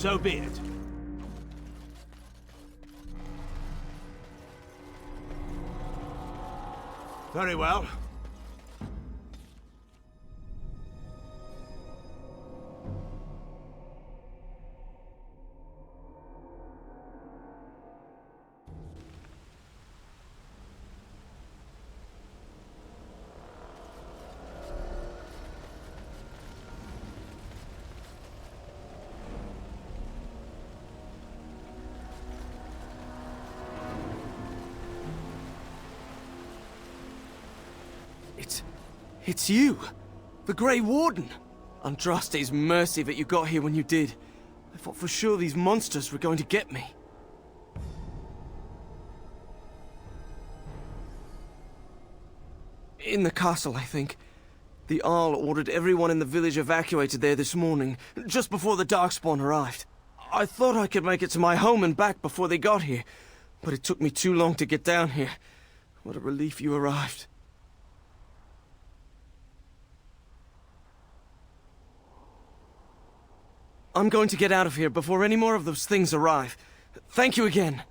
So be it. Very well. It's you! The Grey Warden! Andraste's mercy that you got here when you did. I thought for sure these monsters were going to get me. In the castle, I think. The Arl ordered everyone in the village evacuated there this morning, just before the Darkspawn arrived. I thought I could make it to my home and back before they got here, but it took me too long to get down here. What a relief you arrived. I'm going to get out of here before any more of those things arrive. Thank you again.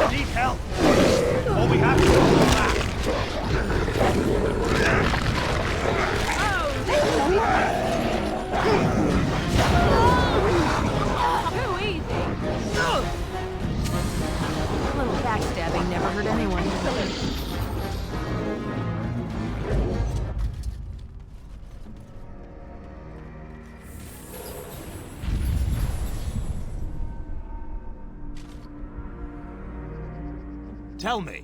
Need help? All we have to do is back. Too easy. A little backstabbing never hurt anyone. Tell me.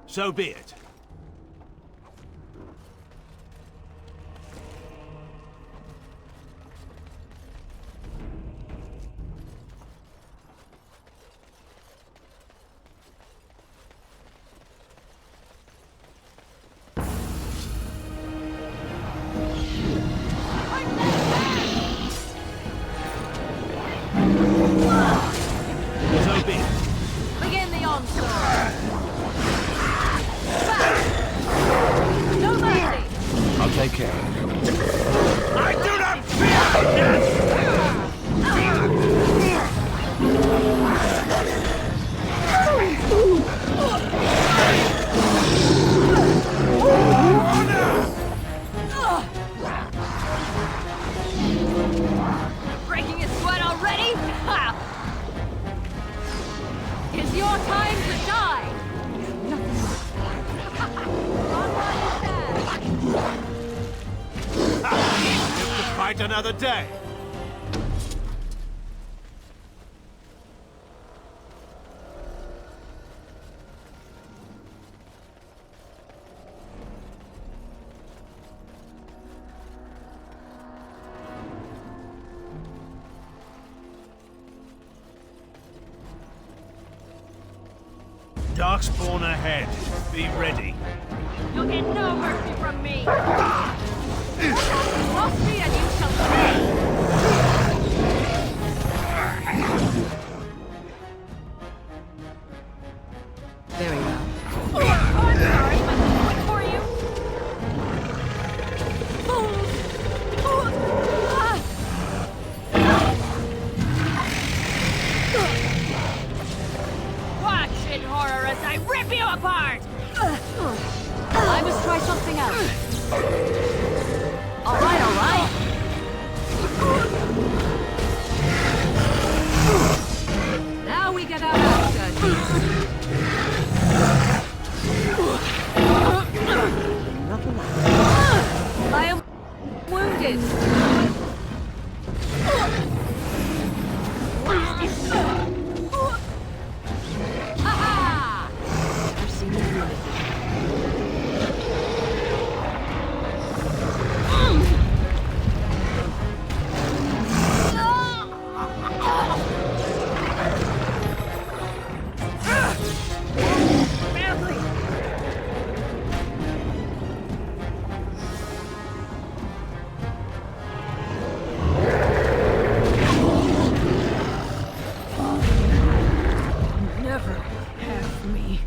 So be it. Begin the onslaught. No mercy. I'll take care. I do not fear death! Breaking a sweat already? Ha! It's your time to die! Live to fight another day. Darkspawn ahead. Be ready. You'll get no mercy from me! Cross me and you shall see! Very well. Oh, I'm sorry, but what for you? Watch in horror as I rip you apart! I must try something else. All right, all right. Now we get our action. I am wounded. got you! Ha-ha! Never seen you do anything. Badly! Never have me.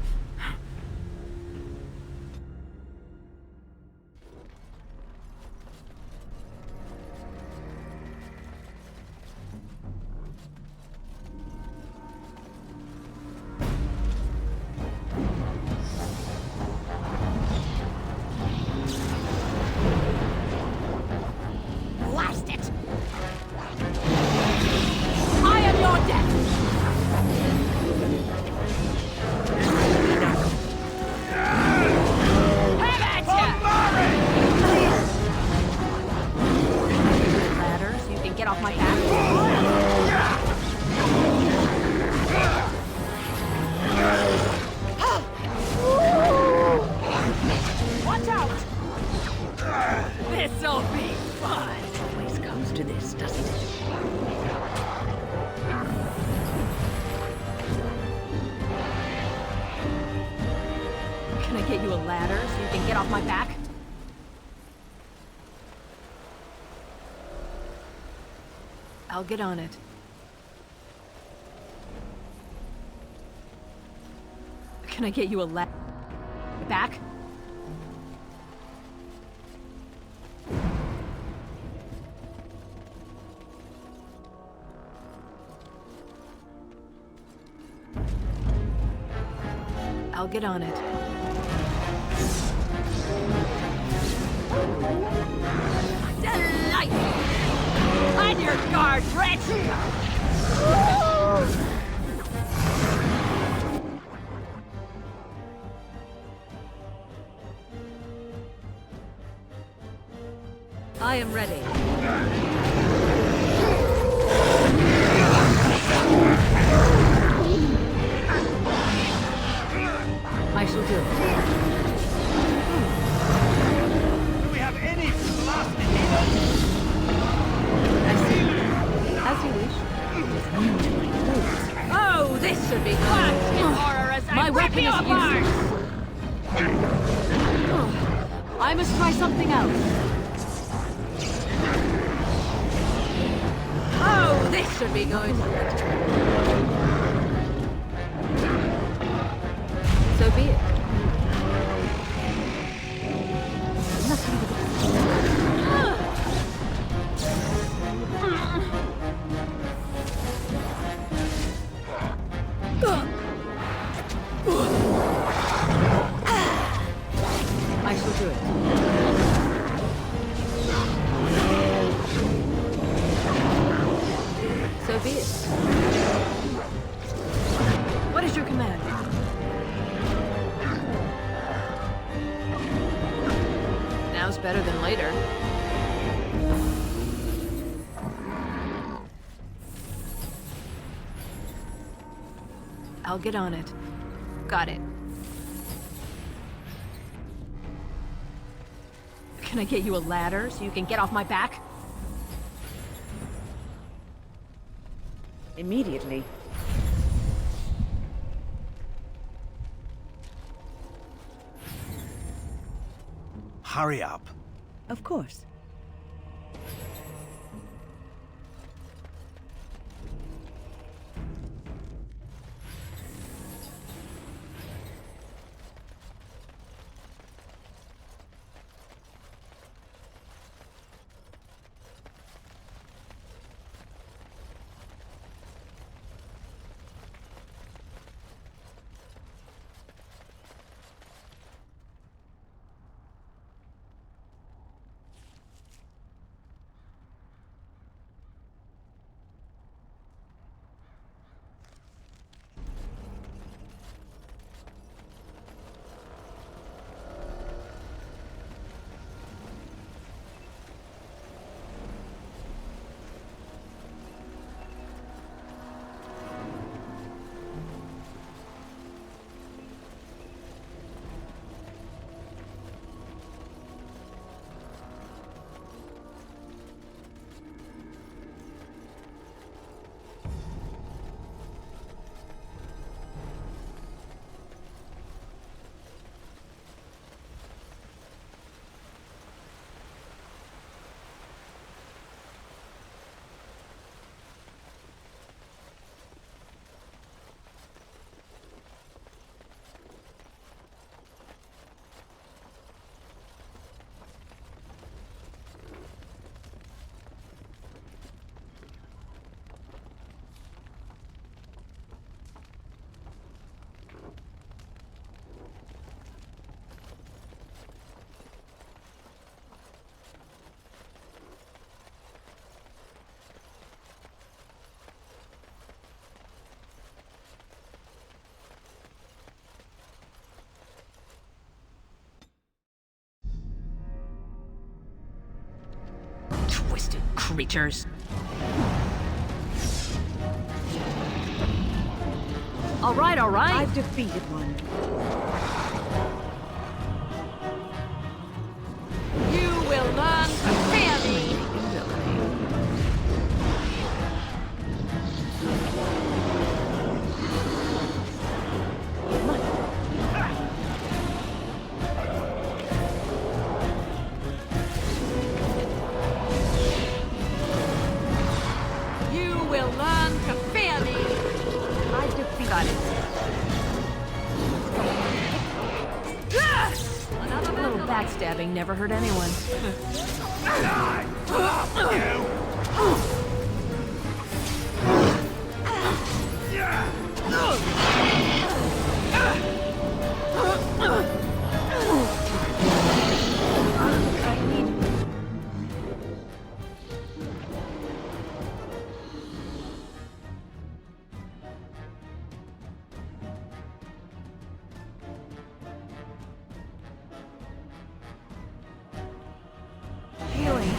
Blast it! I am your death! Have at ya! Ladder so you can get off my back. Watch out! This'll be fun! Always comes to this, doesn't it? Can I get you a ladder so you can get off my back? I'll get on it. Can I get you a ladder? Back? I'll get on it. Delightful! On your guard, wretch! I am ready. I shall do it. Do we have any blasted heroes? As you wish. Oh, this should be watch in horror as I My rip weapon you is apart! I must try something else. Oh, this should be good! So be it. I shall do it. So be it. What is your command? Now's better than later. I'll get on it. Got it. Can I get you a ladder so you can get off my back? Immediately. Hurry up. Of course. Twisted creatures. All right, all right. I've defeated one. You will learn to fear me. You will learn to fear me. I've defeated Another A little backstabbing never hurt anyone. Healing.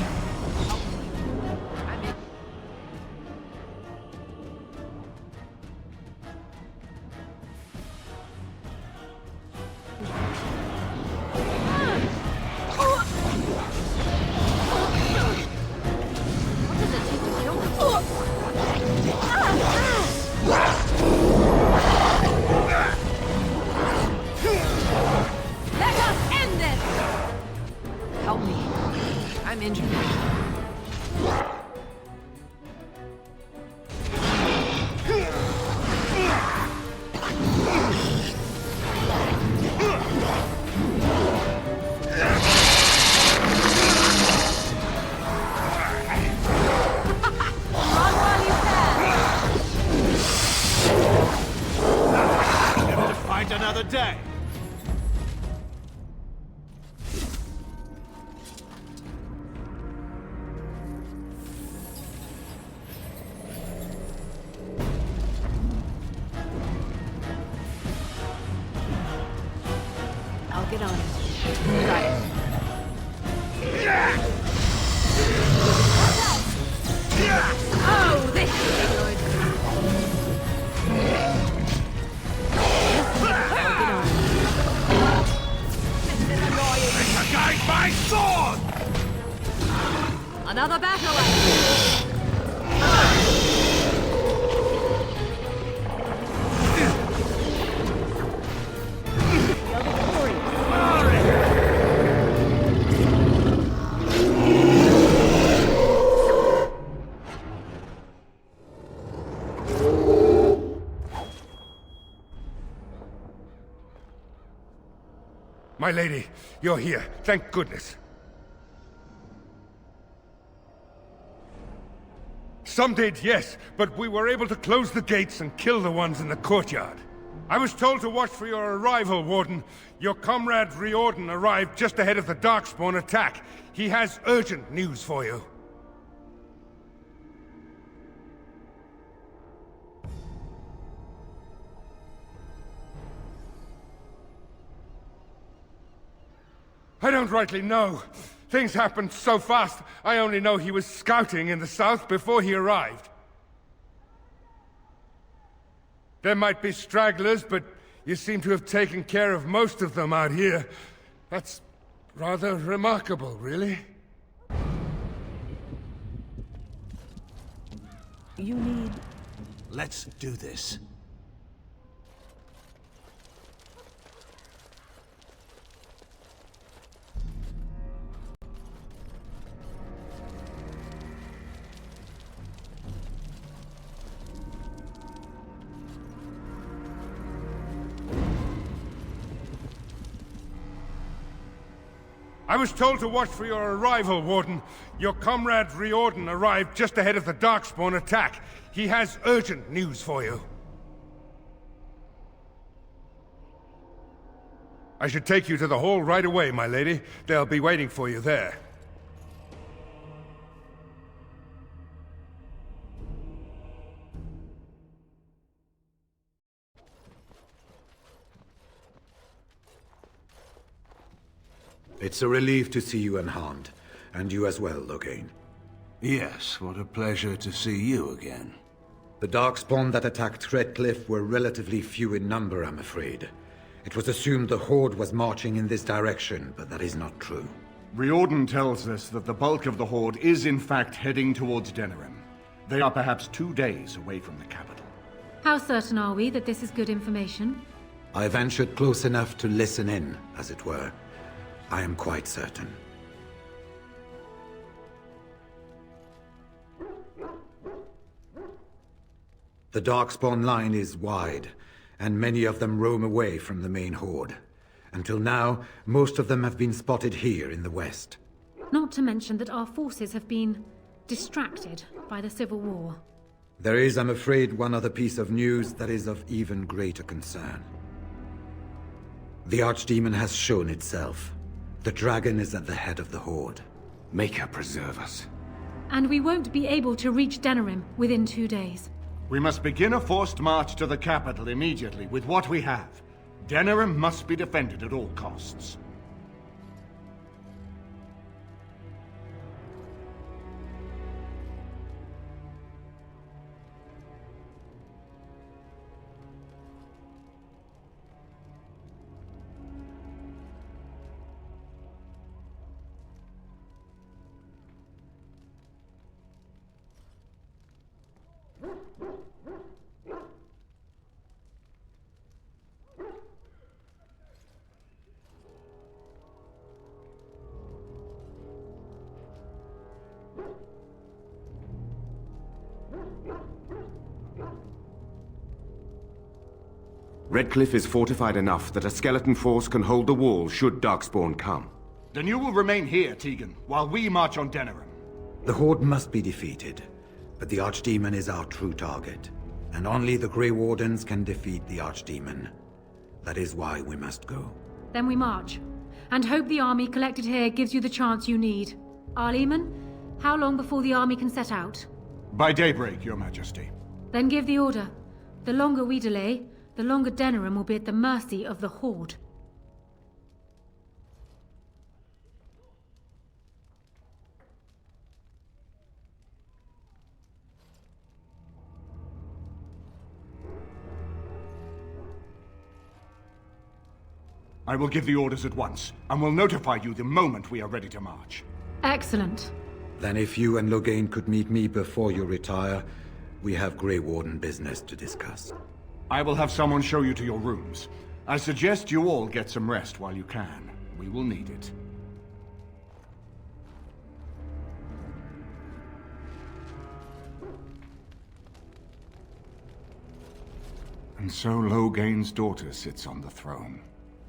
Let us end this! Help me. I'm injured. Run while you can! Never to fight another day. I'll get on it. Got it. Oh, this is good. I'll get on it. This is annoying. To guide my sword! Another battle axe. My lady, you're here. Thank goodness. Some did, yes, but we were able to close the gates and kill the ones in the courtyard. I was told to watch for your arrival, Warden. Your comrade Riordan arrived just ahead of the Darkspawn attack. He has urgent news for you. I don't rightly know. Things happened so fast, I only know he was scouting in the south before he arrived. There might be stragglers, but you seem to have taken care of most of them out here. That's rather remarkable, really. You need... Let's do this. I was told to watch for your arrival, Warden. Your comrade Riordan arrived just ahead of the Darkspawn attack. He has urgent news for you. I should take you to the hall right away, my lady. They'll be waiting for you there. It's a relief to see you unharmed, and you as well, Loghain. Yes, what a pleasure to see you again. The Darkspawn that attacked Redcliffe were relatively few in number, I'm afraid. It was assumed the Horde was marching in this direction, but that is not true. Riordan tells us that the bulk of the Horde is in fact heading towards Denerim. They are perhaps 2 days away from the capital. How certain are we that this is good information? I ventured close enough to listen in, as it were. I am quite certain. The Darkspawn line is wide, and many of them roam away from the main Horde. Until now, most of them have been spotted here in the west. Not to mention that our forces have been distracted by the Civil War. There is, I'm afraid, one other piece of news that is of even greater concern. The Archdemon has shown itself. The dragon is at the head of the Horde. Maker preserve us. And we won't be able to reach Denerim within 2 days. We must begin a forced march to the capital immediately with what we have. Denerim must be defended at all costs. Redcliffe is fortified enough that a skeleton force can hold the wall should Darkspawn come. Then you will remain here, Tegan, while we march on Denerim. The Horde must be defeated, but the Archdemon is our true target, and only the Grey Wardens can defeat the Archdemon. That is why we must go. Then we march, and hope the army collected here gives you the chance you need. Arleman, how long before the army can set out? By daybreak, Your Majesty. Then give the order. The longer we delay, the longer Denerim will be at the mercy of the Horde. I will give the orders at once, and will notify you the moment we are ready to march. Excellent. Then if you and Loghain could meet me before you retire, we have Grey Warden business to discuss. I will have someone show you to your rooms. I suggest you all get some rest while you can. We will need it. And so Loghain's daughter sits on the throne.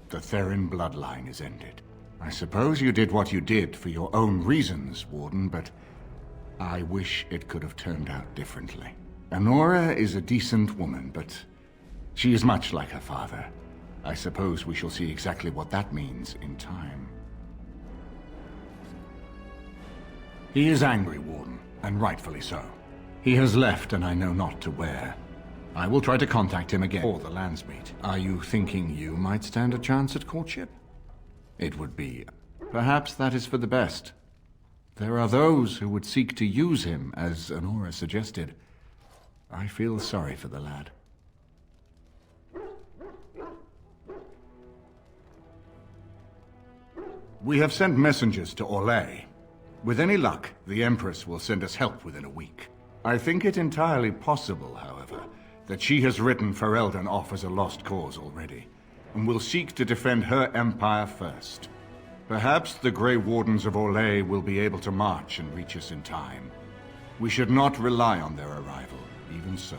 The Therin bloodline is ended. I suppose you did what you did for your own reasons, Warden, but I wish it could have turned out differently. Anora is a decent woman, but she is much like her father. I suppose we shall see exactly what that means in time. He is angry, Warden, and rightfully so. He has left, and I know not to where. I will try to contact him again before the lands meet. Are you thinking you might stand a chance at courtship? It would be. Perhaps that is for the best. There are those who would seek to use him, as Anora suggested. I feel sorry for the lad. We have sent messengers to Orlais. With any luck, the Empress will send us help within a week. I think it entirely possible, however, that she has written Ferelden off as a lost cause already, and will seek to defend her empire first. Perhaps the Grey Wardens of Orlais will be able to march and reach us in time. We should not rely on their arrival, even so.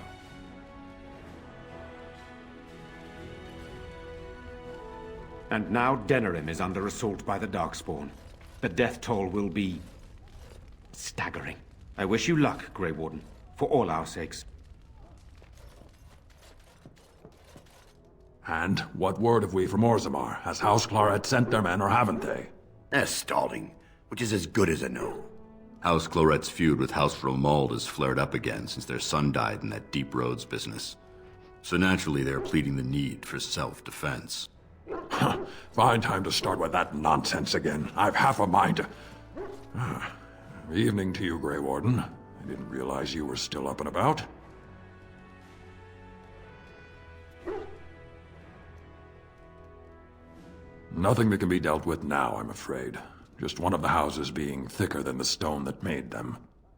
And now Denerim is under assault by the Darkspawn. The death toll will be staggering. I wish you luck, Grey Warden, for all our sakes. And what word have we from Orzammar? Has House Clorette sent their men, or haven't they? They're stalling, which is as good as a no. House Clorette's feud with House Romald has flared up again since their son died in that Deep Roads business. So naturally they're pleading the need for self-defense. Fine time to start with that nonsense again. I've half a mind to... Evening to you, Grey Warden. I didn't realize you were still up and about. Nothing that can be dealt with now, I'm afraid. Just one of the houses being thicker than the stone that made them.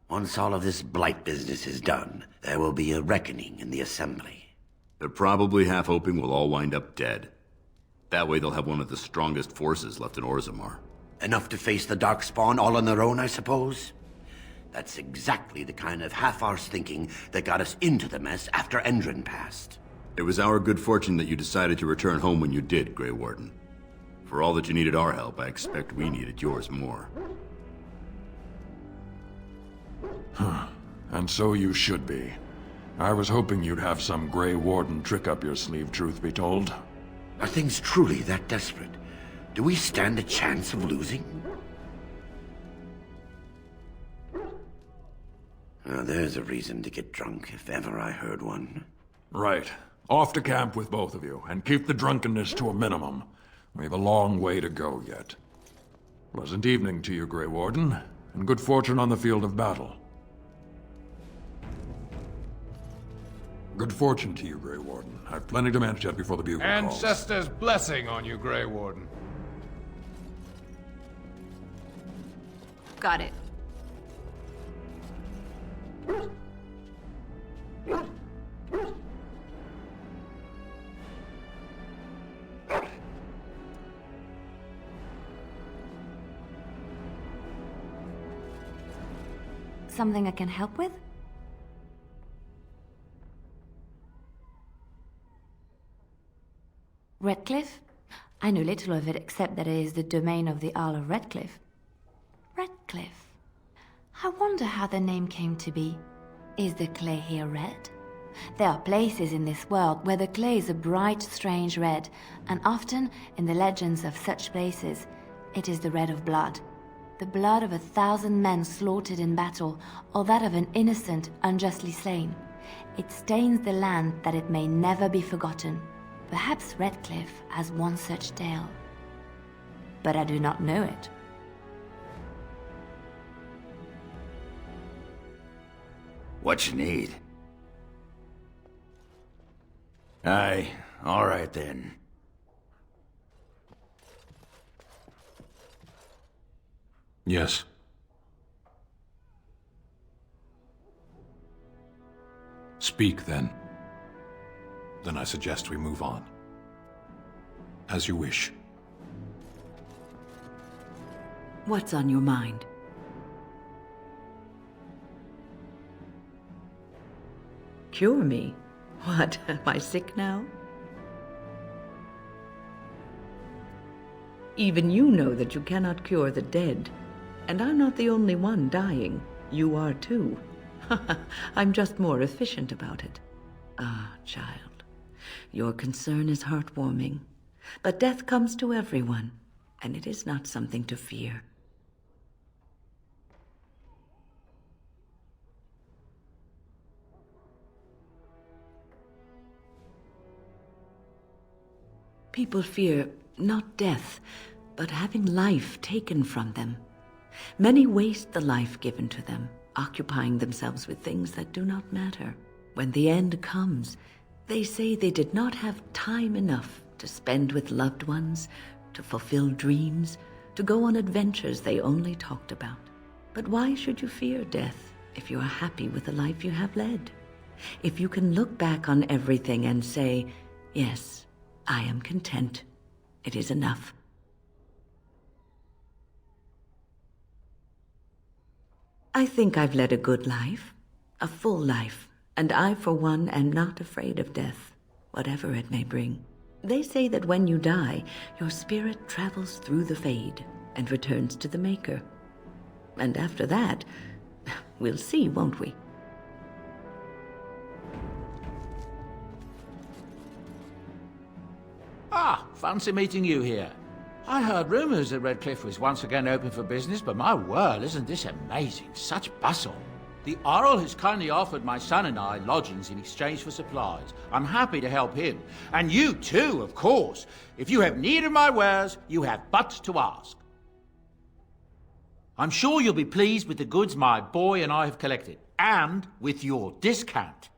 Once all of this blight business is done, there will be a reckoning in the Assembly. They're probably half hoping we'll all wind up dead. That way they'll have one of the strongest forces left in Orzammar. Enough to face the Darkspawn all on their own, I suppose? That's exactly the kind of half-arsed thinking that got us into the mess after Endron passed. It was our good fortune that you decided to return home when you did, Grey Warden. For all that you needed our help, I expect we needed yours more. And so you should be. I was hoping you'd have some Grey Warden trick up your sleeve, truth be told. Are things truly that desperate? Do we stand a chance of losing? Now, there's a reason to get drunk, if ever I heard one. Right. Off to camp with both of you, and keep the drunkenness to a minimum. We have a long way to go yet. Pleasant evening to you, Grey Warden, and good fortune on the field of battle. Good fortune to you, Grey Warden. I've plenty to manage yet before the bugle calls. Ancestors' blessing on you, Grey Warden. Got it. Something I can help with? Redcliffe? I know little of it except that it is the domain of the Earl of Redcliffe. Redcliffe? I wonder how the name came to be. Is the clay here red? There are places in this world where the clay is a bright, strange red, and often, in the legends of such places, it is the red of blood. The blood of 1,000 men slaughtered in battle, or that of an innocent unjustly slain. It stains the land that it may never be forgotten. Perhaps Redcliffe has one such tale. But I do not know it. What you need? Aye, all right then. Yes. Speak, then. Then I suggest we move on. As you wish. What's on your mind? Cure me? What, am I sick now? Even you know that you cannot cure the dead. And I'm not the only one dying. You are too. I'm just more efficient about it. Ah, child, your concern is heartwarming. But death comes to everyone, and it is not something to fear. People fear not death, but having life taken from them. Many waste the life given to them, occupying themselves with things that do not matter. When the end comes, they say they did not have time enough to spend with loved ones, to fulfill dreams, to go on adventures they only talked about. But why should you fear death if you are happy with the life you have led? If you can look back on everything and say, yes, I am content. It is enough. I think I've led a good life, a full life, and I, for one, am not afraid of death, whatever it may bring. They say that when you die, your spirit travels through the fade and returns to the Maker. And after that, we'll see, won't we? Ah, fancy meeting you here. I heard rumors that Redcliffe was once again open for business, but my word, isn't this amazing? Such bustle. The Earl has kindly offered my son and I lodgings in exchange for supplies. I'm happy to help him. And you too, of course. If you have need of my wares, you have but to ask. I'm sure you'll be pleased with the goods my boy and I have collected, and with your discount.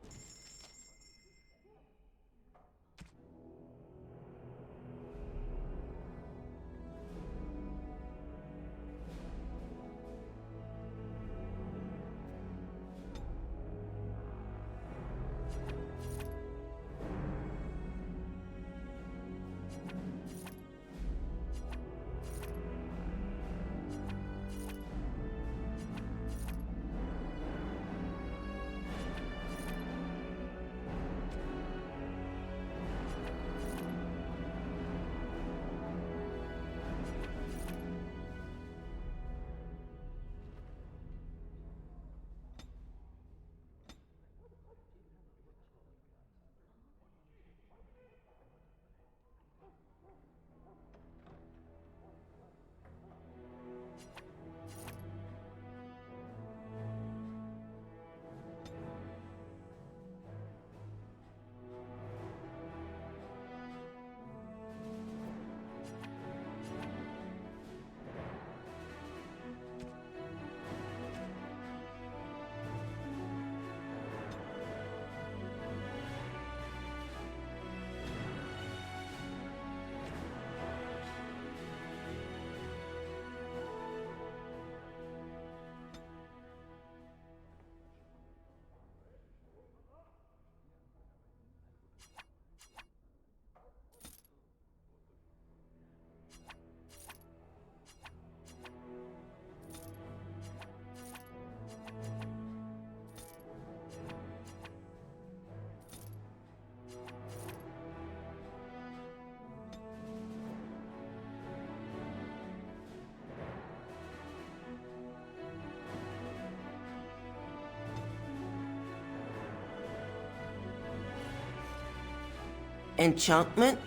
Enchantment?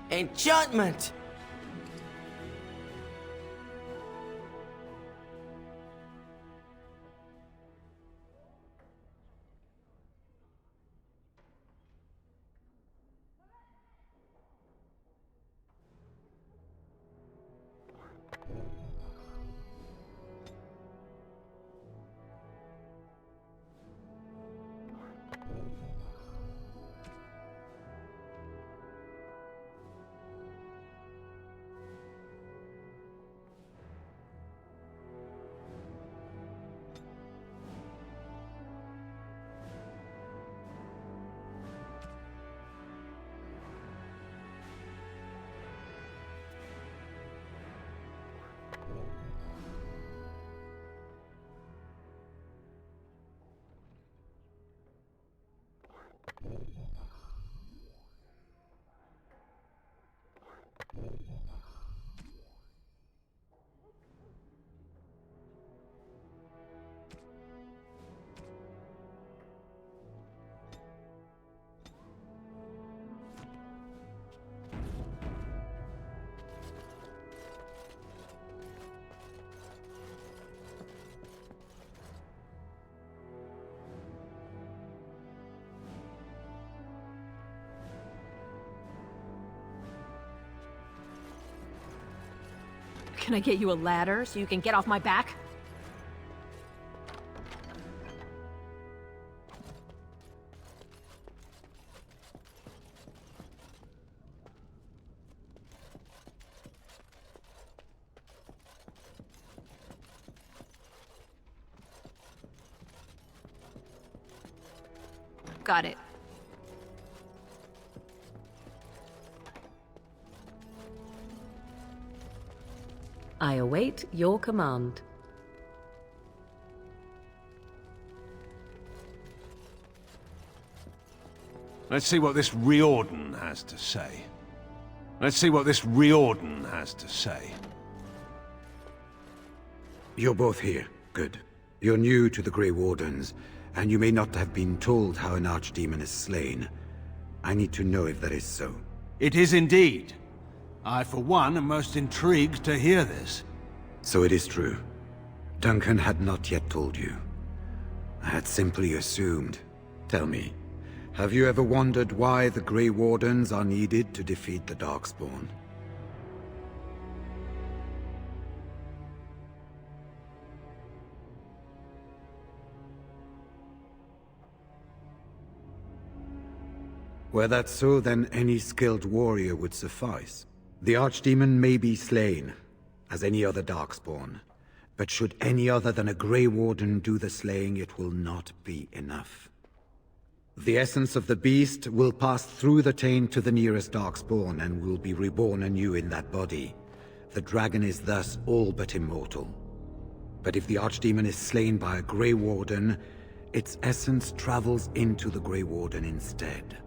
Enchantment! Can I get you a ladder so you can get off my back? Got it. I await your command. Let's see what this Riordan has to say. Let's see what this Riordan has to say. You're both here. Good. You're new to the Grey Wardens, and you may not have been told how an archdemon is slain. I need to know if that is so. It is indeed. I, for one, am most intrigued to hear this. So it is true. Duncan had not yet told you. I had simply assumed. Tell me, have you ever wondered why the Grey Wardens are needed to defeat the Darkspawn? Were that so, then any skilled warrior would suffice. The Archdemon may be slain, as any other Darkspawn, but should any other than a Grey Warden do the slaying, it will not be enough. The essence of the beast will pass through the taint to the nearest Darkspawn and will be reborn anew in that body. The dragon is thus all but immortal. But if the Archdemon is slain by a Grey Warden, its essence travels into the Grey Warden instead.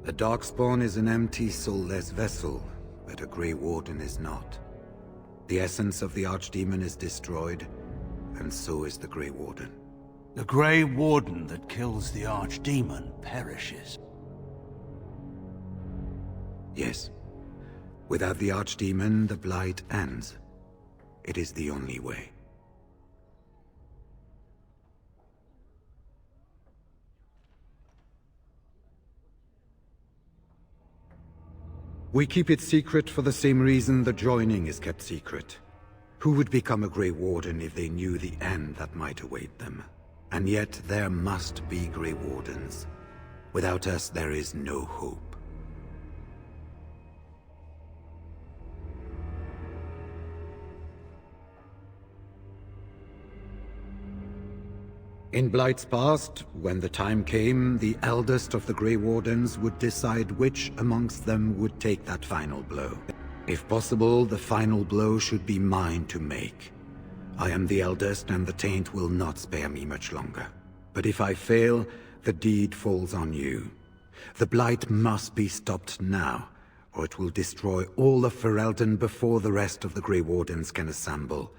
A Darkspawn is an empty, soulless vessel, but a Grey Warden is not. The essence of the Archdemon is destroyed, and so is the Grey Warden. The Grey Warden that kills the Archdemon perishes. Yes. Without the Archdemon, the Blight ends. It is the only way. We keep it secret for the same reason the joining is kept secret. Who would become a Grey Warden if they knew the end that might await them? And yet there must be Grey Wardens. Without us, there is no hope. In Blight's past, when the time came, the eldest of the Grey Wardens would decide which amongst them would take that final blow. If possible, the final blow should be mine to make. I am the eldest, and the taint will not spare me much longer. But if I fail, the deed falls on you. The Blight must be stopped now, or it will destroy all of Ferelden before the rest of the Grey Wardens can assemble.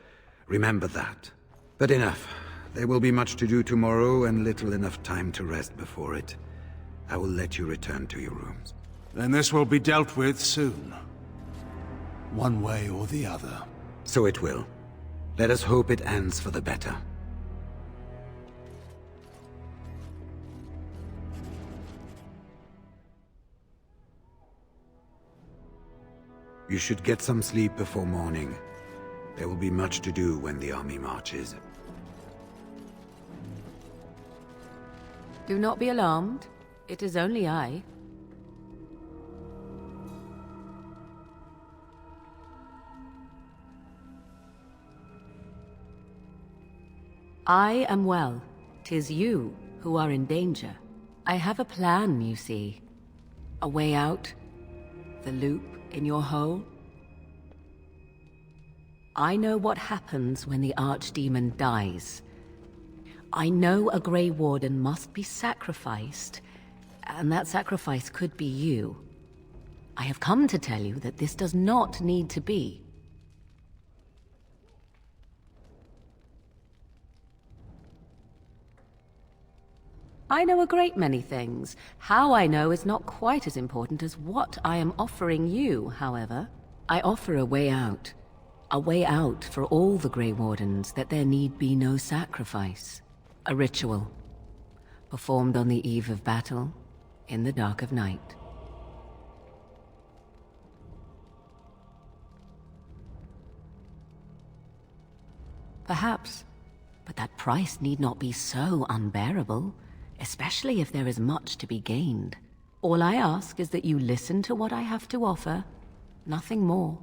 Remember that. But enough. There will be much to do tomorrow, and little enough time to rest before it. I will let you return to your rooms. Then this will be dealt with soon. One way or the other. So it will. Let us hope it ends for the better. You should get some sleep before morning. There will be much to do when the army marches. Do not be alarmed. It is only I. I am well. 'Tis you who are in danger. I have a plan, you see. A way out. The loop in your hole. I know what happens when the Archdemon dies. I know a Grey Warden must be sacrificed, and that sacrifice could be you. I have come to tell you that this does not need to be. I know a great many things. How I know is not quite as important as what I am offering you, however. I offer a way out. A way out for all the Grey Wardens, that there need be no sacrifice. A ritual, performed on the eve of battle, in the dark of night. Perhaps, but that price need not be so unbearable, especially if there is much to be gained. All I ask is that you listen to what I have to offer, nothing more.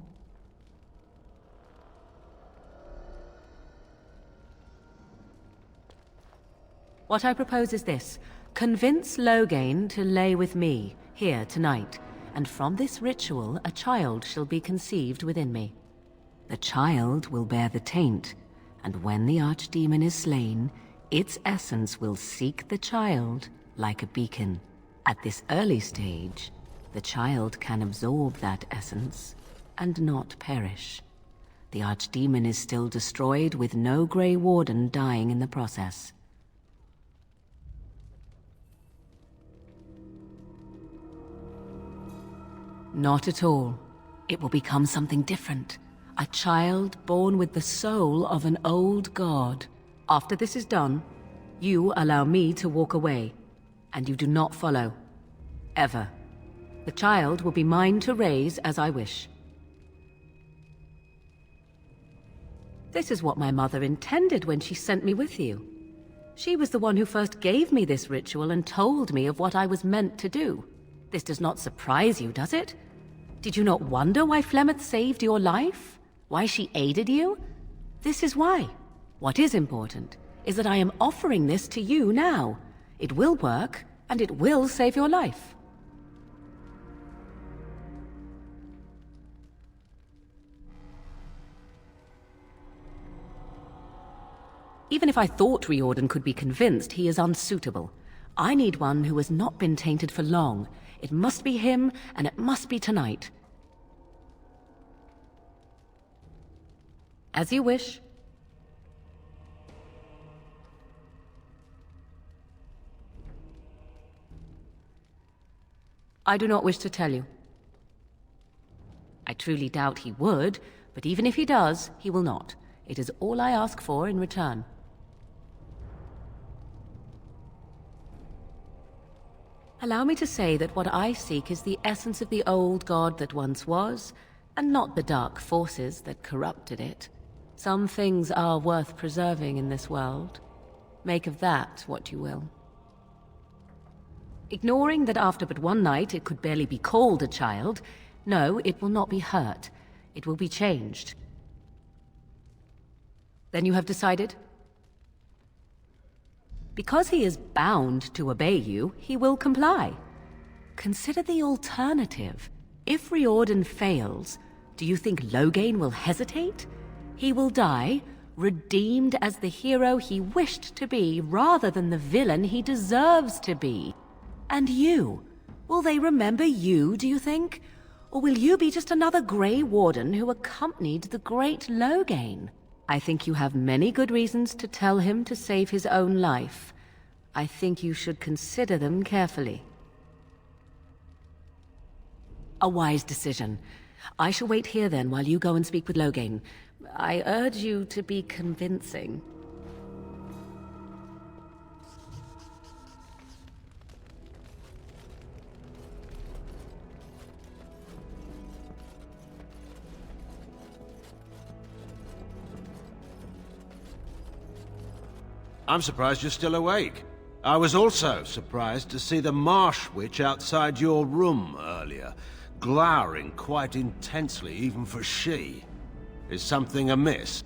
What I propose is this. Convince Loghain to lay with me, here tonight, and from this ritual a child shall be conceived within me. The child will bear the taint, and when the Archdemon is slain, its essence will seek the child like a beacon. At this early stage, the child can absorb that essence and not perish. The Archdemon is still destroyed with no Grey Warden dying in the process. Not at all. It will become something different. A child born with the soul of an old god. After this is done, you allow me to walk away, and you do not follow. Ever. The child will be mine to raise as I wish. This is what my mother intended when she sent me with you. She was the one who first gave me this ritual and told me of what I was meant to do. This does not surprise you, does it? Did you not wonder why Flemeth saved your life? Why she aided you? This is why. What is important is that I am offering this to you now. It will work, and it will save your life. Even if I thought Riordan could be convinced, he is unsuitable. I need one who has not been tainted for long. It must be him, and it must be tonight. As you wish. I do not wish to tell you. I truly doubt he would, but even if he does, he will not. It is all I ask for in return. Allow me to say that what I seek is the essence of the old god that once was, and not the dark forces that corrupted it. Some things are worth preserving in this world. Make of that what you will. Ignoring that after but one night it could barely be called a child, no, it will not be hurt. It will be changed. Then you have decided? Because he is bound to obey you, he will comply. Consider the alternative. If Riordan fails, do you think Loghain will hesitate? He will die, redeemed as the hero he wished to be, rather than the villain he deserves to be. And you? Will they remember you, do you think? Or will you be just another Grey Warden who accompanied the great Loghain? I think you have many good reasons to tell him to save his own life. I think you should consider them carefully. A wise decision. I shall wait here then while you go and speak with Loghain. I urge you to be convincing. I'm surprised you're still awake. I was also surprised to see the Marsh Witch outside your room earlier, glowering quite intensely even for she. Is something amiss?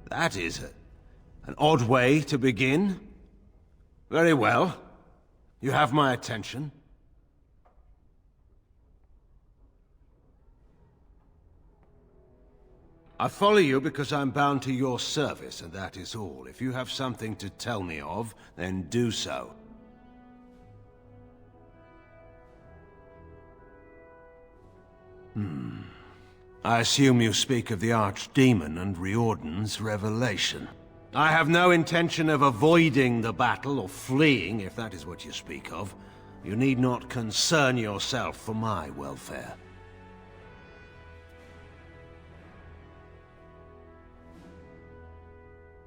That is an odd way to begin. Very well. You have my attention. I follow you because I'm bound to your service, and that is all. If you have something to tell me of, then do so. I assume you speak of the Archdemon and Riordan's revelation. I have no intention of avoiding the battle or fleeing, if that is what you speak of. You need not concern yourself for my welfare.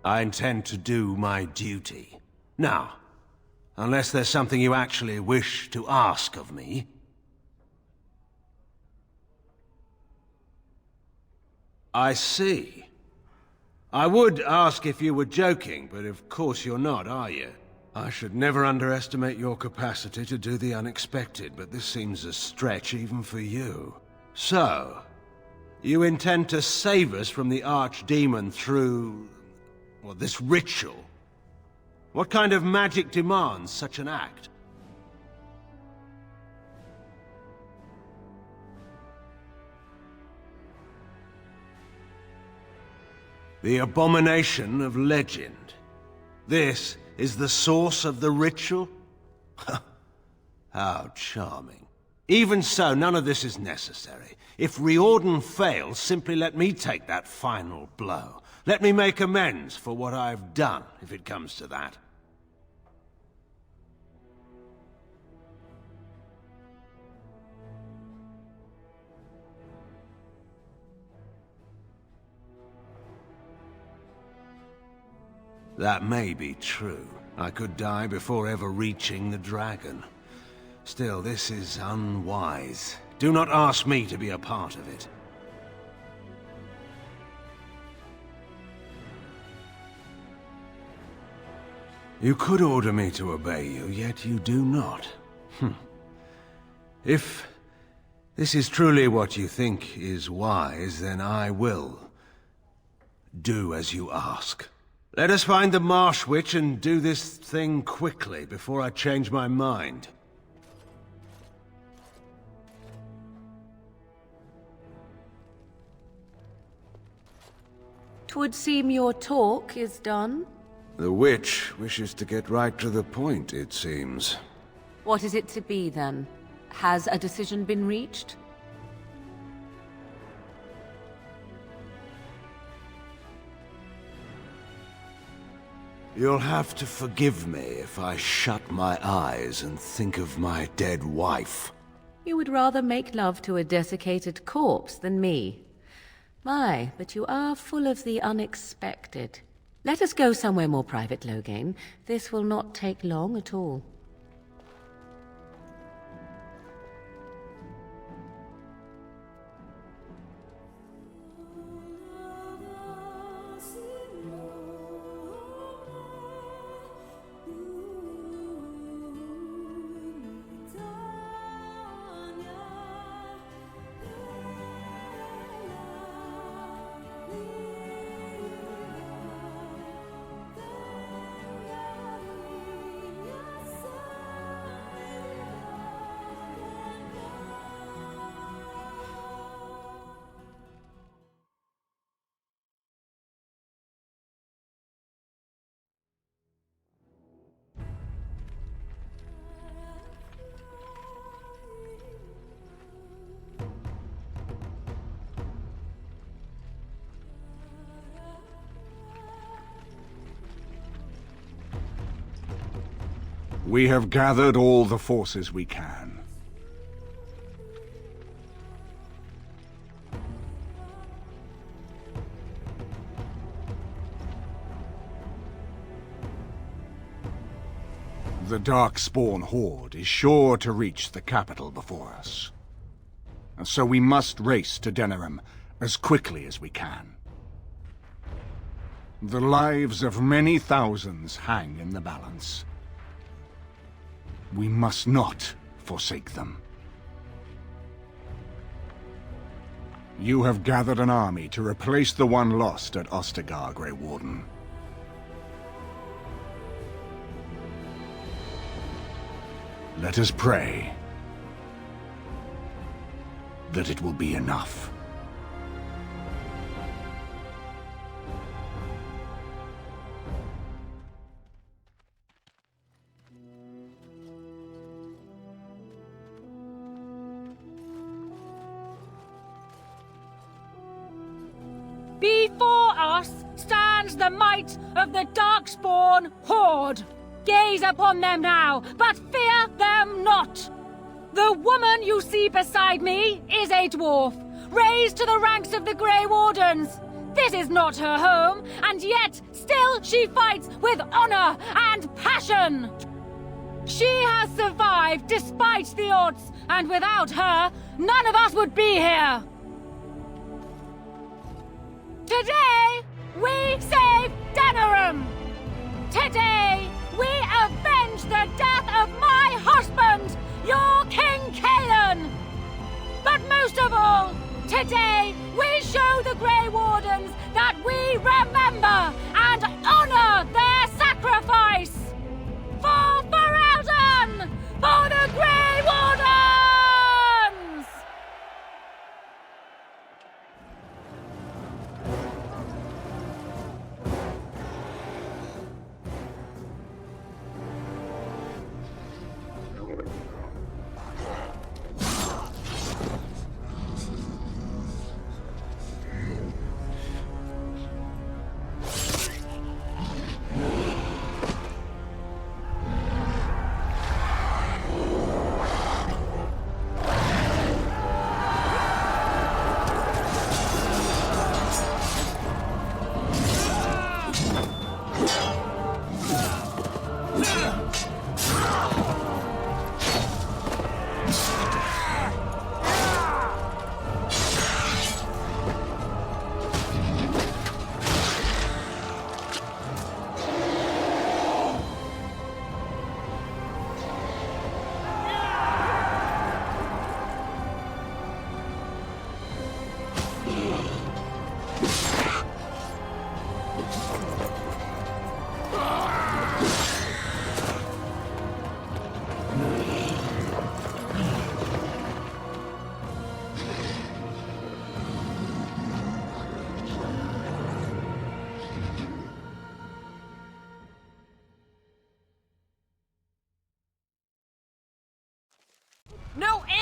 I intend to do my duty. Now, unless there's something you actually wish to ask of me... I see. I would ask if you were joking, but of course you're not, are you? I should never underestimate your capacity to do the unexpected, but this seems a stretch even for you. So, you intend to save us from the Archdemon through... well, this ritual? What kind of magic demands such an act? The abomination of legend. This is the source of the ritual? How charming. Even so, none of this is necessary. If Riordan fails, simply let me take that final blow. Let me make amends for what I've done, if it comes to that. That may be true. I could die before ever reaching the dragon. Still, this is unwise. Do not ask me to be a part of it. You could order me to obey you, yet you do not. If this is truly what you think is wise, then I will do as you ask. Let us find the Marsh Witch and do this thing quickly before I change my mind. 'Twould seem your talk is done. The witch wishes to get right to the point, it seems. What is it to be, then? Has a decision been reached? You'll have to forgive me if I shut my eyes and think of my dead wife. You would rather make love to a desiccated corpse than me. My, but you are full of the unexpected. Let us go somewhere more private, Loghain. This will not take long at all. We have gathered all the forces we can. The Darkspawn horde is sure to reach the capital before us. And so we must race to Denerim as quickly as we can. The lives of many thousands hang in the balance. We must not forsake them. You have gathered an army to replace the one lost at Ostagar, Grey Warden. Let us pray that it will be enough. Before us stands the might of the Darkspawn horde. Gaze upon them now, but fear them not. The woman you see beside me is a dwarf, raised to the ranks of the Grey Wardens. This is not her home, and yet still she fights with honor and passion. She has survived despite the odds, and without her, none of us would be here. Today, we save Denerim. Today, we avenge the death of my husband, your King Kaelan. But most of all, today, we show the Grey Wardens that we remember and honor their sacrifice. For Ferelden! For the Grey Wardens!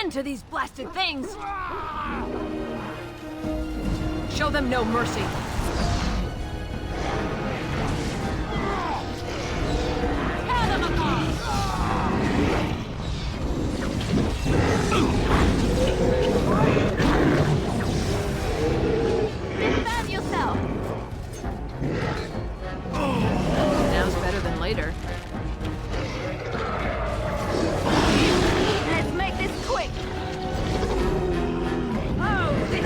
end to these blasted things! Show them no mercy. Tear them apart! Defend yourself! Now's better than later. Let's make this quick! Oh, this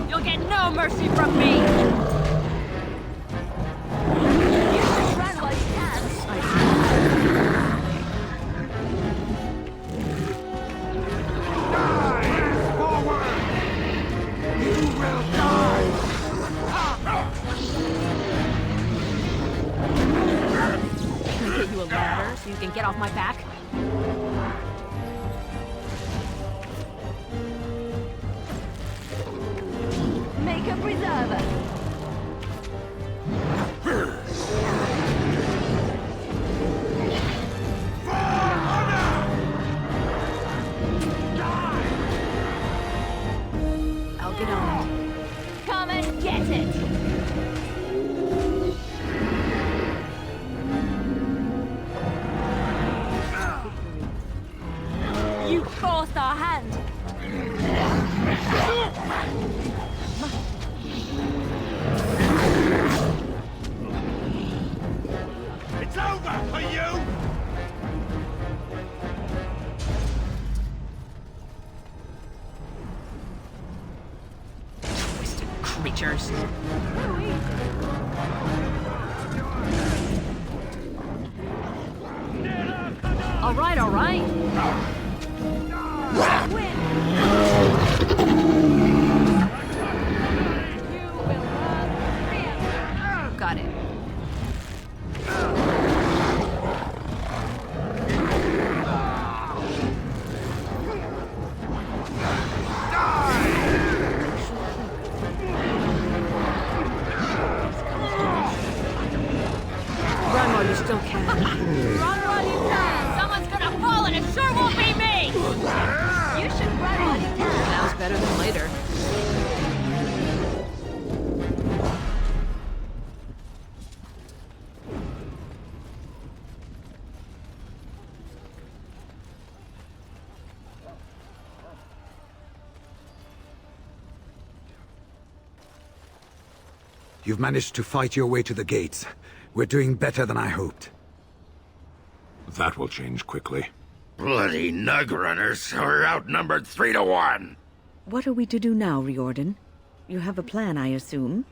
You'll get no mercy from me! You should run while you can. Can I get you a ladder so you can get off my back? Make a preserver. I'll get on it. Come and get it. You forced our hand. It's over for you! Twisted creatures. All right, all right. Got it. Run while you still can. Run while you can! Someone's gonna fall and it sure won't be me! You should run while you can. Now's better than later. You've managed to fight your way to the gates. We're doing better than I hoped. That will change quickly. Bloody nug runners. We're outnumbered 3 to 1. What are we to do now, Riordan? You have a plan, I assume?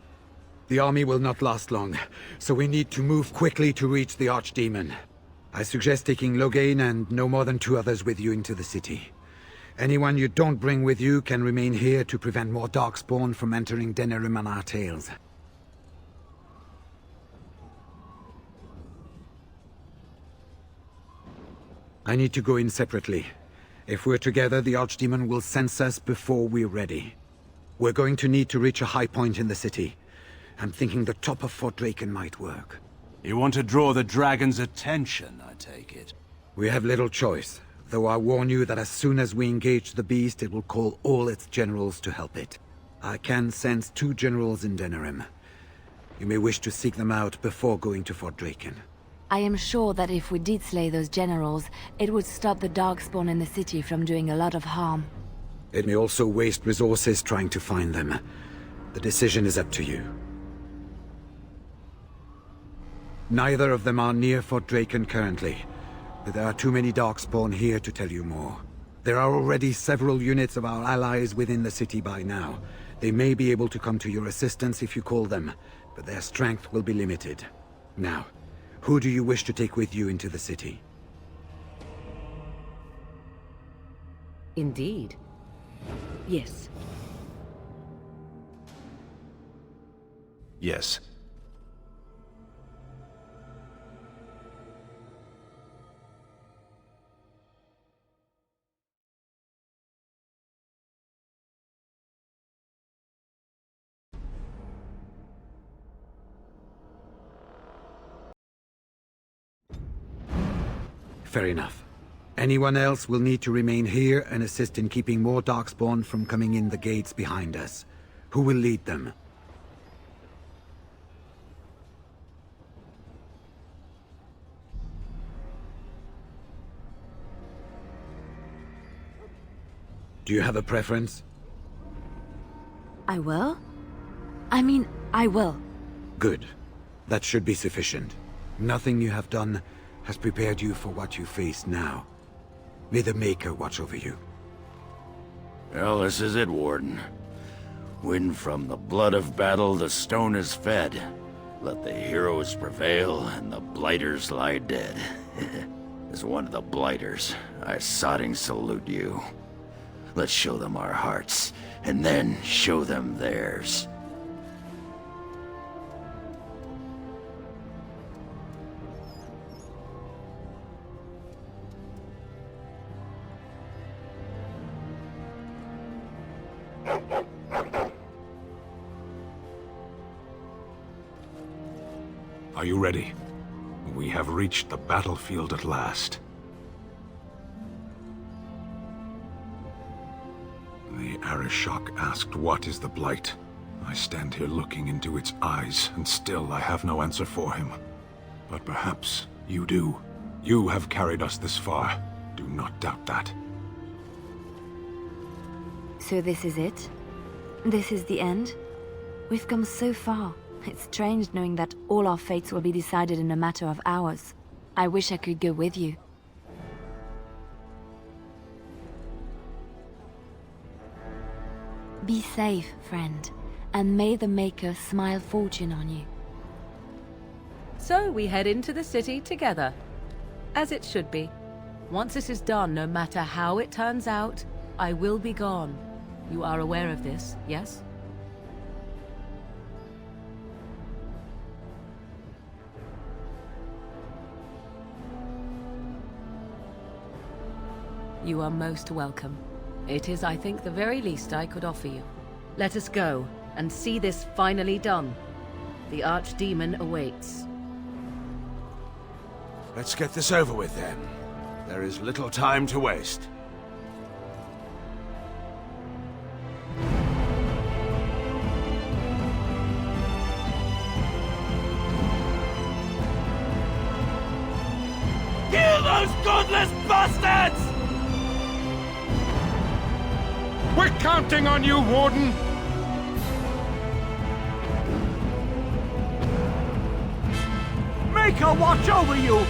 The army will not last long, so we need to move quickly to reach the Archdemon. I suggest taking Loghain and no more than 2 others with you into the city. Anyone you don't bring with you can remain here to prevent more Darkspawn from entering Denerim and our tails. I need to go in separately. If we're together, the Archdemon will sense us before we're ready. We're going to need to reach a high point in the city. I'm thinking the top of Fort Draken might work. You want to draw the dragon's attention, I take it? We have little choice, though I warn you that as soon as we engage the beast, it will call all its generals to help it. I can sense 2 generals in Denerim. You may wish to seek them out before going to Fort Draken. I am sure that if we did slay those generals, it would stop the Darkspawn in the city from doing a lot of harm. It may also waste resources trying to find them. The decision is up to you. Neither of them are near Fort Draken currently, but there are too many Darkspawn here to tell you more. There are already several units of our allies within the city by now. They may be able to come to your assistance if you call them, but their strength will be limited. Now, who do you wish to take with you into the city? Indeed. Yes. Yes. Fair enough. Anyone else will need to remain here and assist in keeping more Darkspawn from coming in the gates behind us. Who will lead them? Do you have a preference? I will? I will. Good. That should be sufficient. Nothing you have done has prepared you for what you face now. May the Maker watch over you. Well, this is it, Warden. When from the blood of battle the stone is fed, let the heroes prevail and the blighters lie dead. As one of the blighters, I sodding salute you. Let's show them our hearts, and then show them theirs. Are you ready? We have reached the battlefield at last. The Arishok asked, "What is the Blight?" I stand here looking into its eyes, and still I have no answer for him. But perhaps you do. You have carried us this far. Do not doubt that. So this is it? This is the end? We've come so far. It's strange knowing that all our fates will be decided in a matter of hours. I wish I could go with you. Be safe, friend, and may the Maker smile fortune on you. So we head into the city together. As it should be. Once this is done, no matter how it turns out, I will be gone. You are aware of this, yes? You are most welcome. It is, I think, the very least I could offer you. Let us go, and see this finally done. The Archdemon awaits. Let's get this over with, then. There is little time to waste. Kill those godless bastards! We're counting on you, Warden! Make her watch over you!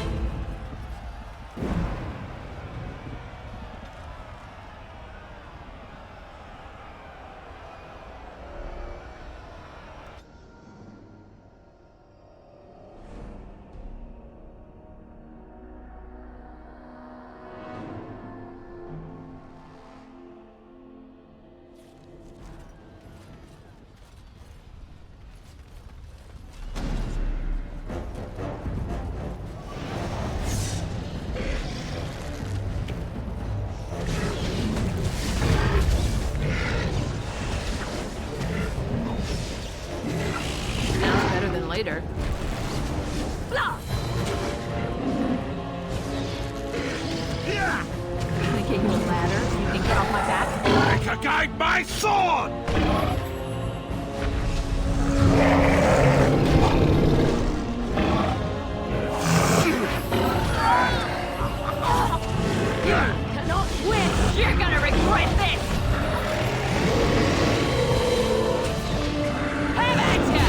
Later. Can I get you a ladder so you can get off my back? I can guide my sword! You cannot win! You're gonna regret this! Have at ya!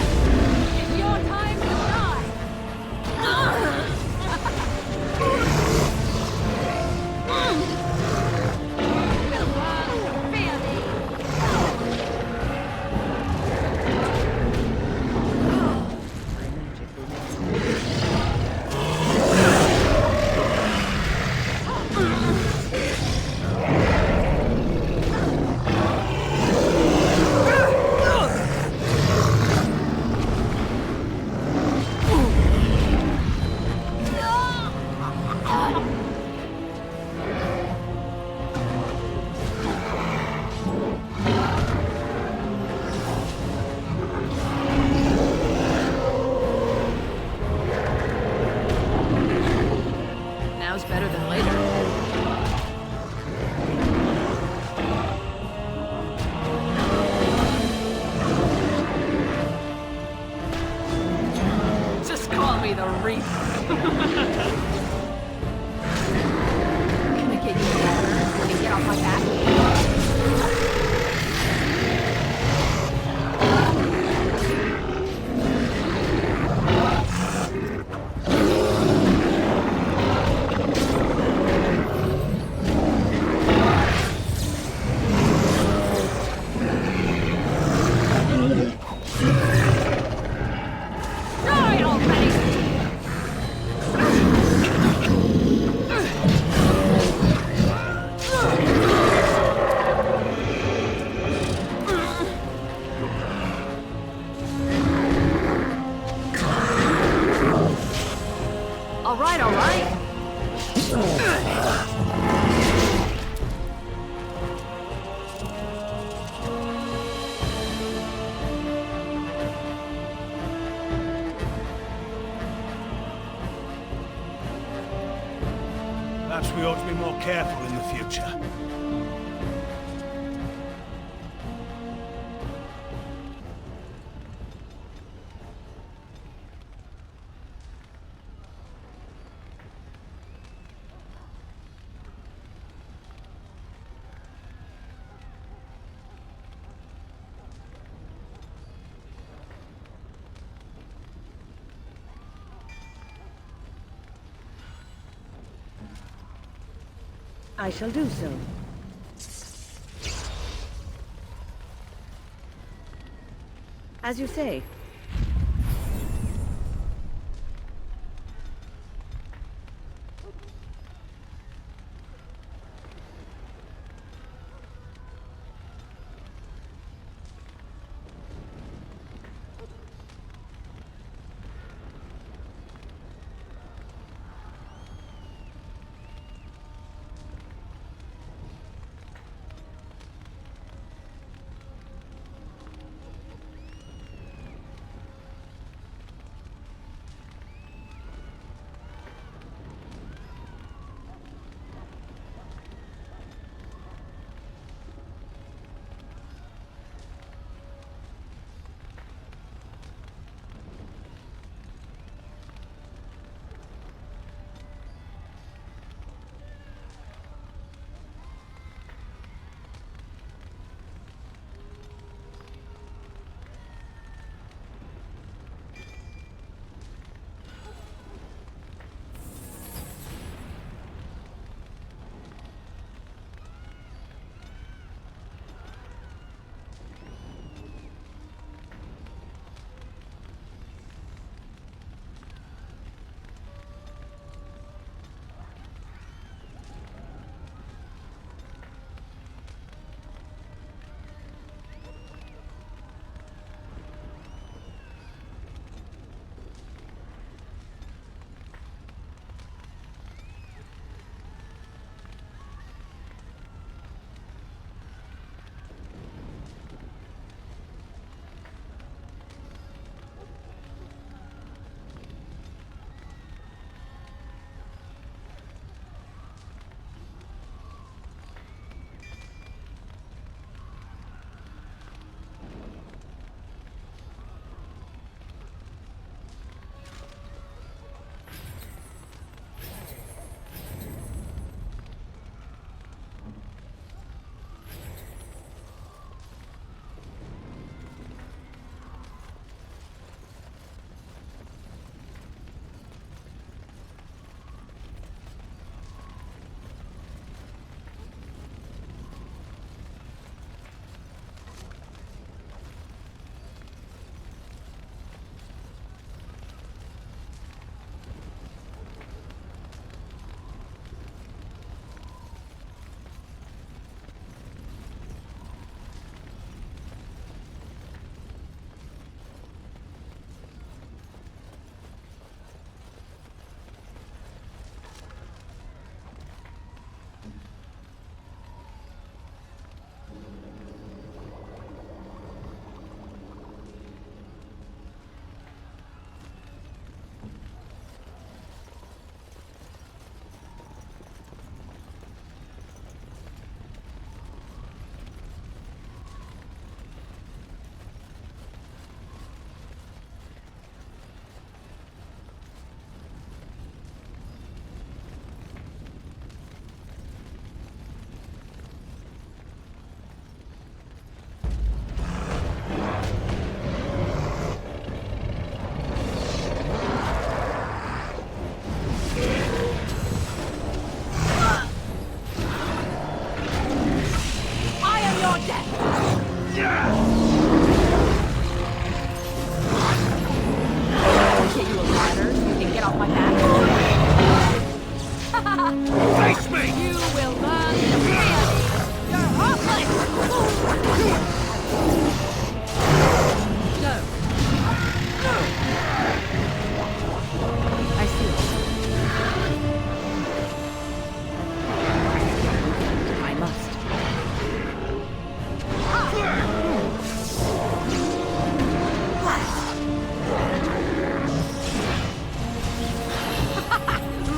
It's your time to die! The world feel Perhaps we ought to be more careful in the future. I shall do so. As you say.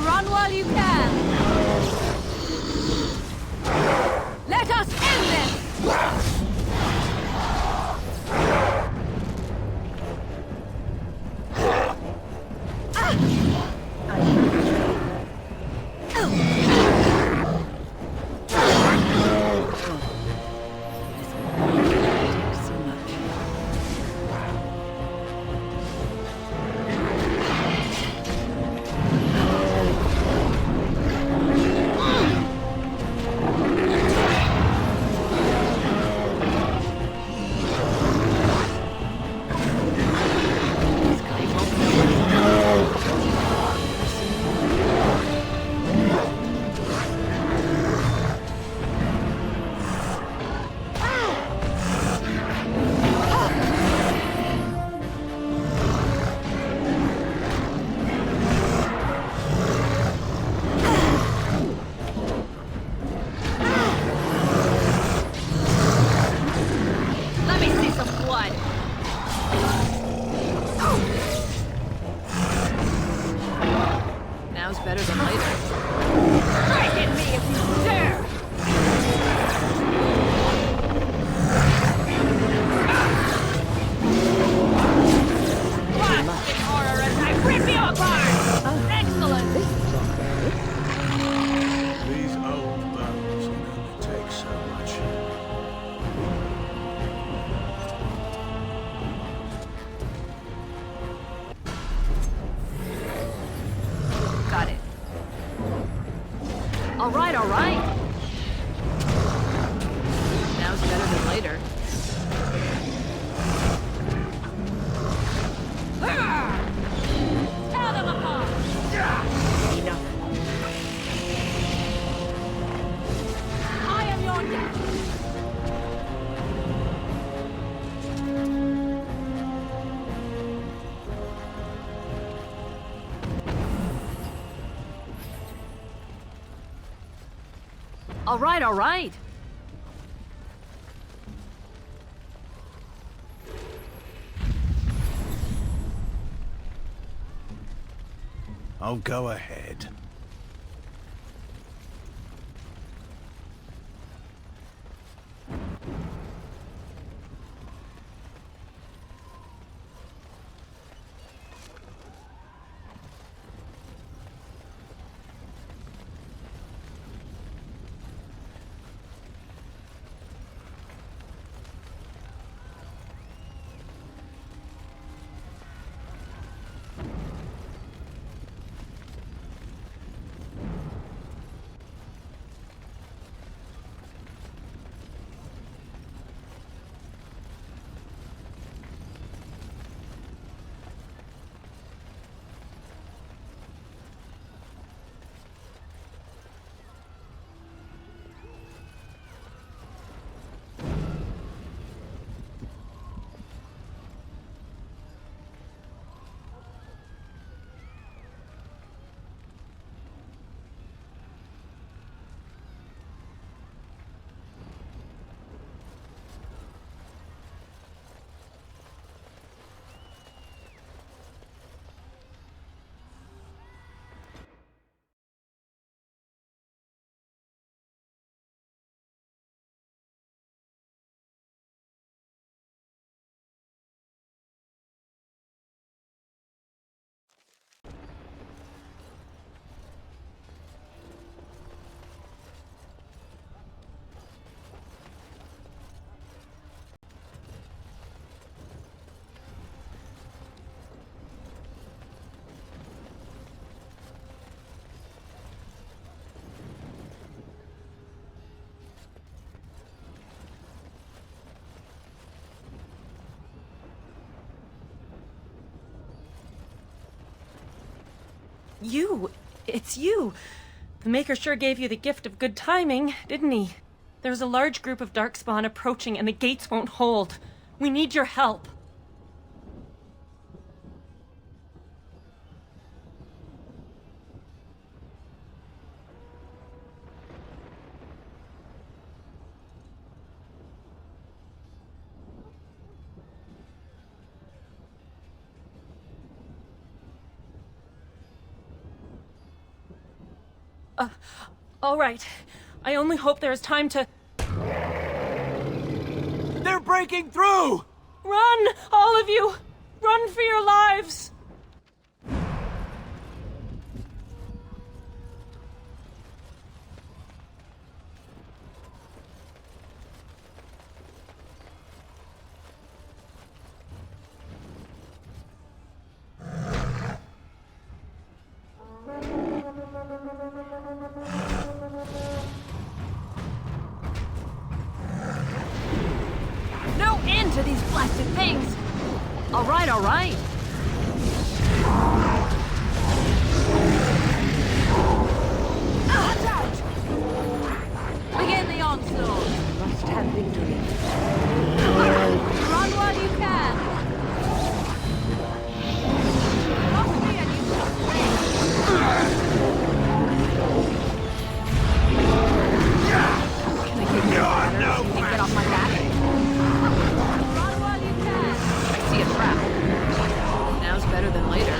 Run while you can! later. Tear them apart! Enough. I am your death! All right, all right. Oh, go ahead. You! It's you! The Maker sure gave you the gift of good timing, didn't he? There's a large group of Darkspawn approaching and the gates won't hold. We need your help. All right. I only hope there is time to... They're breaking through! Run! All of you! Run for your lives! No end to these blasted things! All right, all right. Watch out! Begin the onslaught. Must have victory. Run while you can. Lost me and you lost Can I get you get off my back? Run while you can. I see a trap. Now's better than later.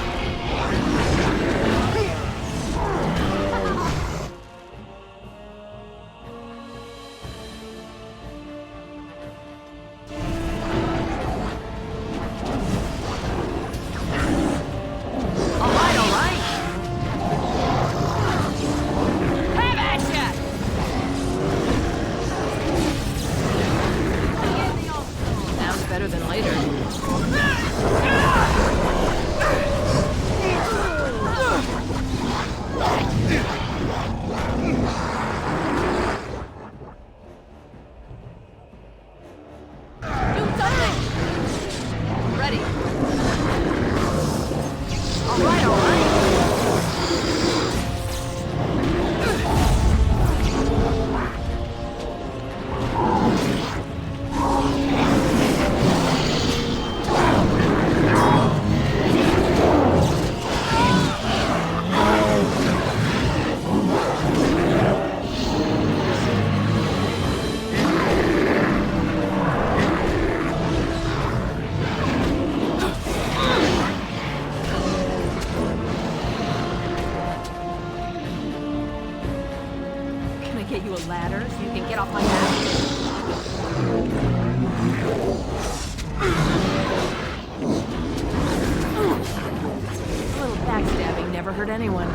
anyone.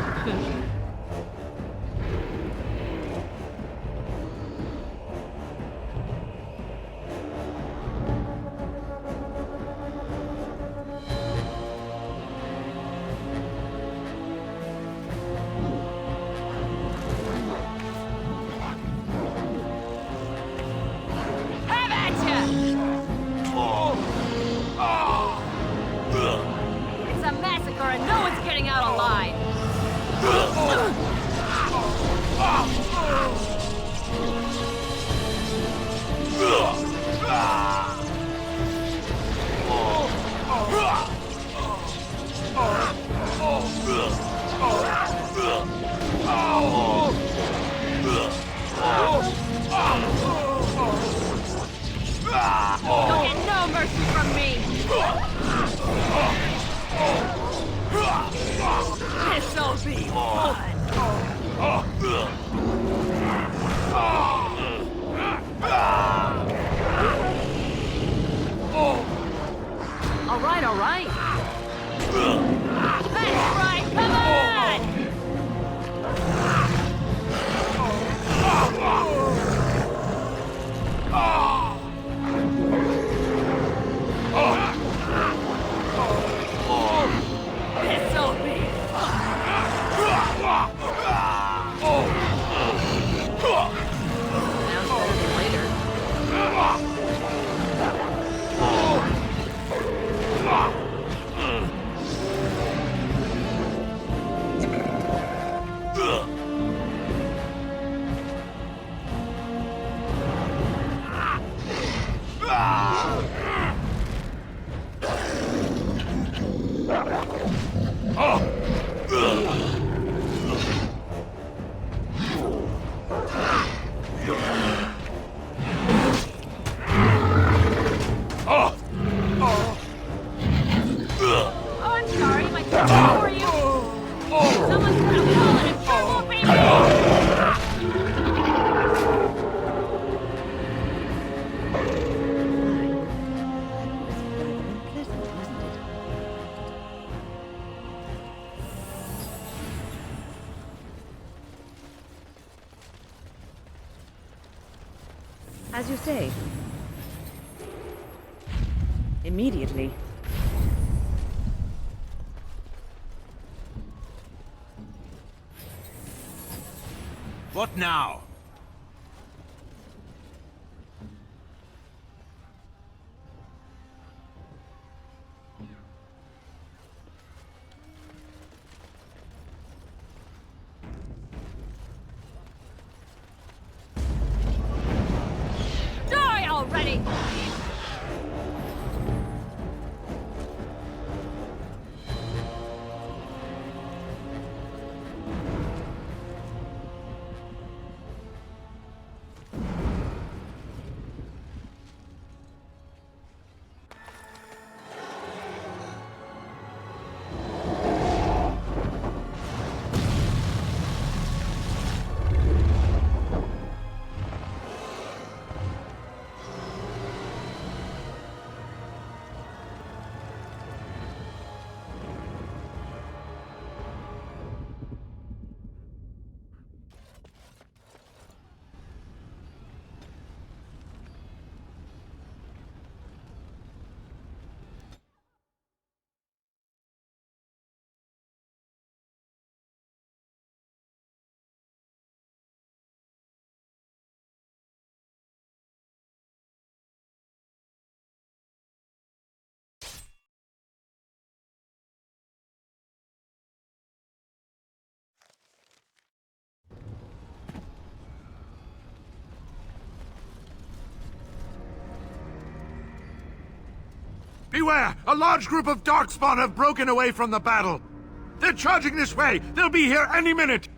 Have at ya! It's a massacre and no one's getting out alive! You'll get no mercy from me! This'll be fun! All right, all right. That's right, come on! This'll be Sounds better than later. Oh, I'm sorry, my turn for you! Someone's gonna fall in a turbo baby! As you say. Immediately. What now? Die already! Beware! A large group of Darkspawn have broken away from the battle! They're charging this way! They'll be here any minute!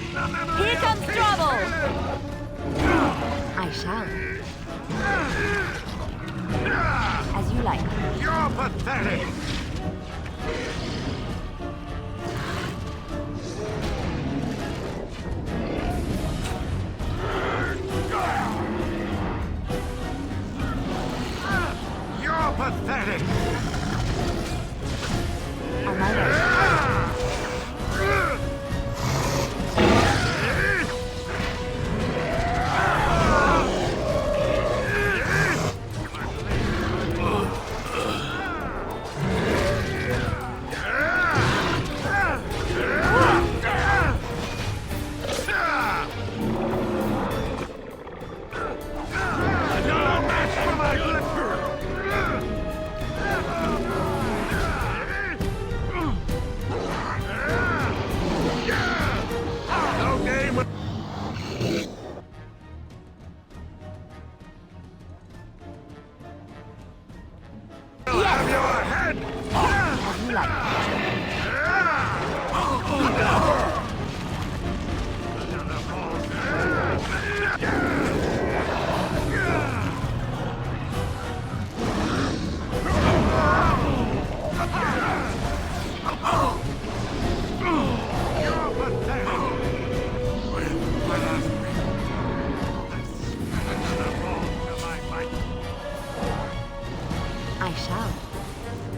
Here comes trouble! I shall. As you like. You're pathetic! You're pathetic! On my way.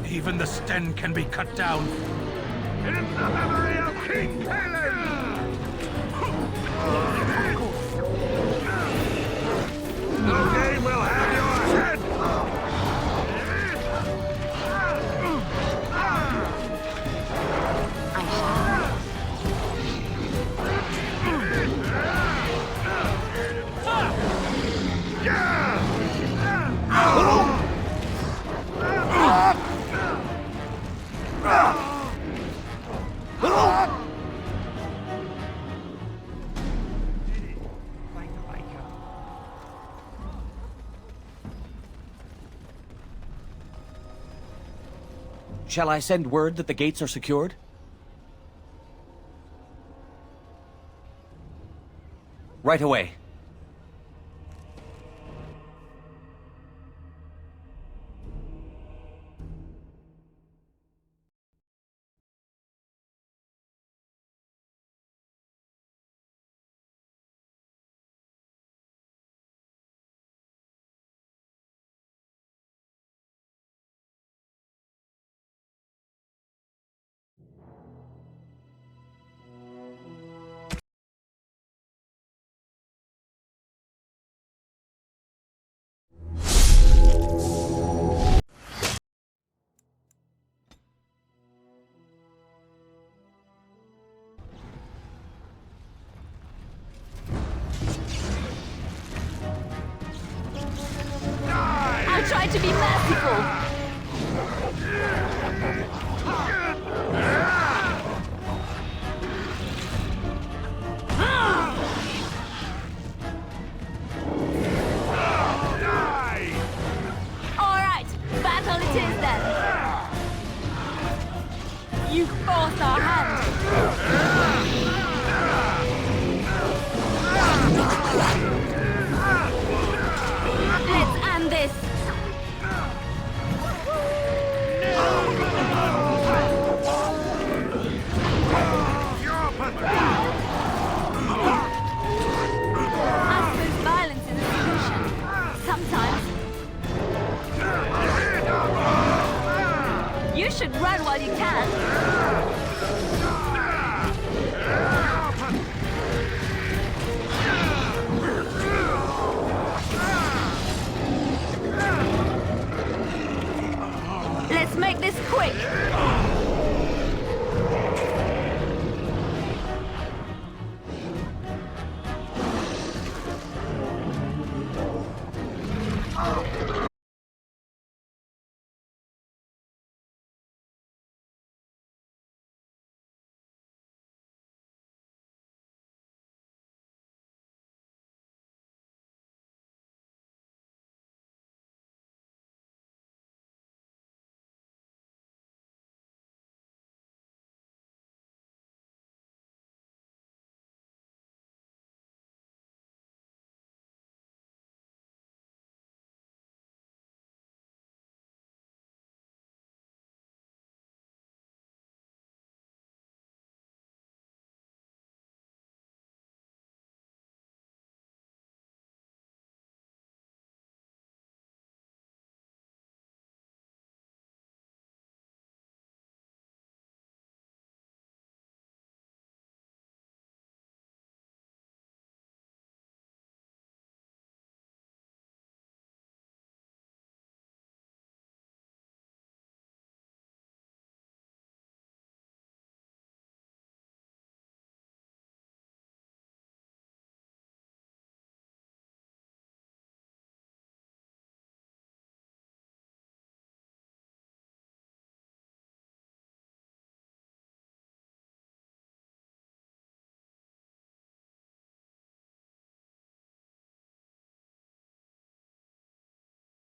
Even the Sten can be cut down. In the memory of King Caleb! The game will have your head! Shall I send word that the gates are secured? Right away. I tried to be merciful,